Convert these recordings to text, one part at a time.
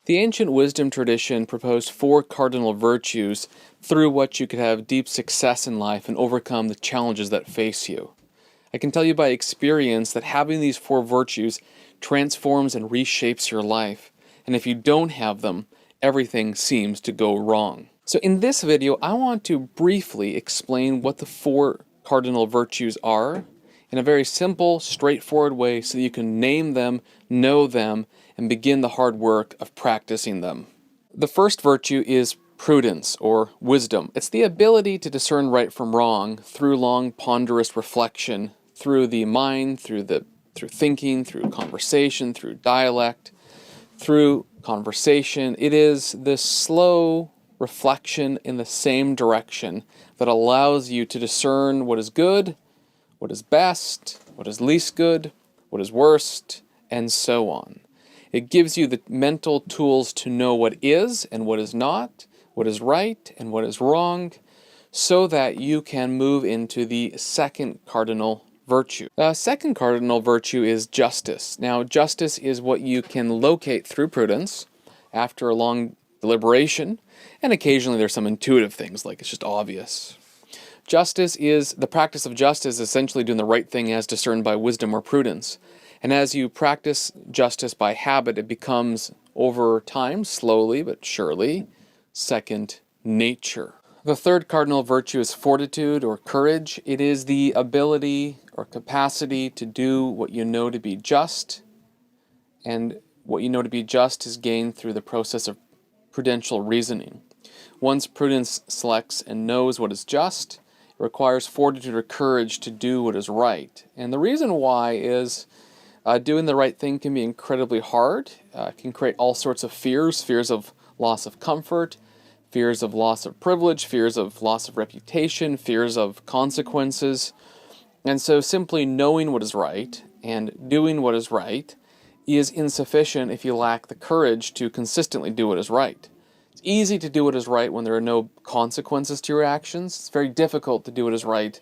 The ancient wisdom tradition proposed 4 cardinal virtues through which you could have deep success in life and overcome the challenges that face you. I can tell you by experience that having these 4 virtues transforms and reshapes your life. And if you don't have them, everything seems to go wrong. So in this video, I want to briefly explain what the 4 cardinal virtues are in a very simple, straightforward way so that you can name them, know them, and begin the hard work of practicing them. The first virtue is prudence, or wisdom. It's the ability to discern right from wrong through long, ponderous reflection, through the mind, through thinking, through conversation, through dialect, through conversation. It is this slow reflection in the same direction that allows you to discern what is good, what is best, what is least good, what is worst, and so on. It gives you the mental tools to know what is and what is not, what is right and what is wrong, so that you can move into the second cardinal virtue. The second cardinal virtue is justice. Now, justice is what you can locate through prudence after a long deliberation, and occasionally there's some intuitive things, like it's just obvious. Justice is, the practice of justice is essentially doing the right thing as discerned by wisdom or prudence. And as you practice justice by habit, it becomes, over time, slowly but surely, second nature. The third cardinal virtue is fortitude or courage. It is the ability or capacity to do what you know to be just. And what you know to be just is gained through the process of prudential reasoning. Once prudence selects and knows what is just, it requires fortitude or courage to do what is right. And the reason why is doing the right thing can be incredibly hard. It can create all sorts of fears of loss of comfort, fears of loss of privilege, fears of loss of reputation, fears of consequences. And so simply knowing what is right and doing what is right is insufficient if you lack the courage to consistently do what is right. It's easy to do what is right when there are no consequences to your actions. It's very difficult to do what is right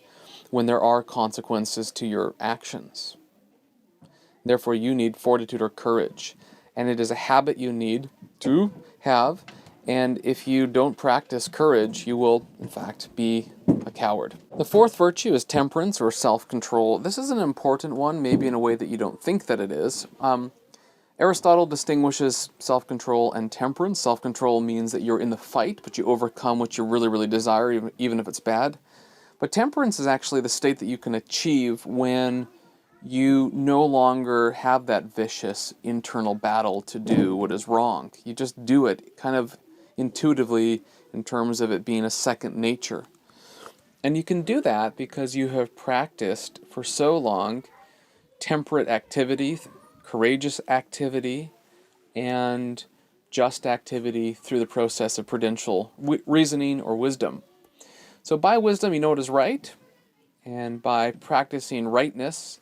when there are consequences to your actions. Therefore, you need fortitude or courage, and it is a habit you need to have, and if you don't practice courage, you will, in fact, be a coward. The fourth virtue is temperance or self-control. This is an important one, maybe in a way that you don't think that it is. Aristotle distinguishes self-control and temperance. Self-control means that you're in the fight, but you overcome what you really, really desire, even if it's bad. But temperance is actually the state that you can achieve when you no longer have that vicious internal battle to do what is wrong. You just do it kind of intuitively in terms of it being a second nature. And you can do that because you have practiced for so long temperate activity, courageous activity, and just activity through the process of prudential reasoning or wisdom. So by wisdom, you know what is right, and by practicing rightness,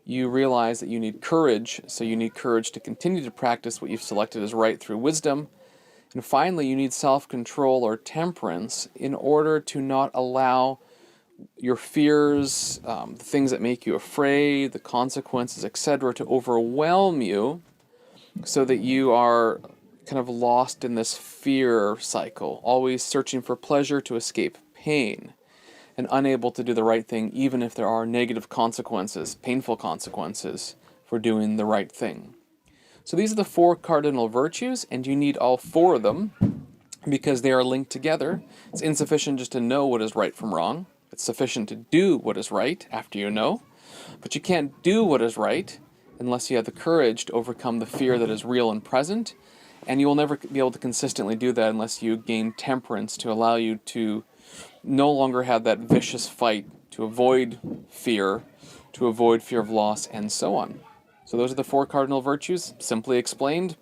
you realize that you need courage, so you need courage to continue to practice what you've selected as right through wisdom. And finally, you need self-control or temperance in order to not allow your fears, the things that make you afraid, the consequences, etc., to overwhelm you so that you are kind of lost in this fear cycle, always searching for pleasure to escape pain, and unable to do the right thing even if there are negative consequences, painful consequences, for doing the right thing. So these are the 4 cardinal virtues, and you need all 4 of them because they are linked together. It's insufficient just to know what is right from wrong. It's sufficient to do what is right after you know, but you can't do what is right unless you have the courage to overcome the fear that is real and present, and you will never be able to consistently do that unless you gain temperance to allow you to no longer have that vicious fight to avoid fear of loss, and so on. So those are the 4 cardinal virtues, simply explained.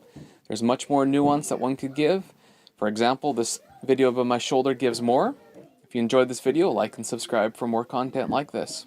There's much more nuance that one could give. For example, this video above my shoulder gives more. If you enjoyed this video, like and subscribe for more content like this.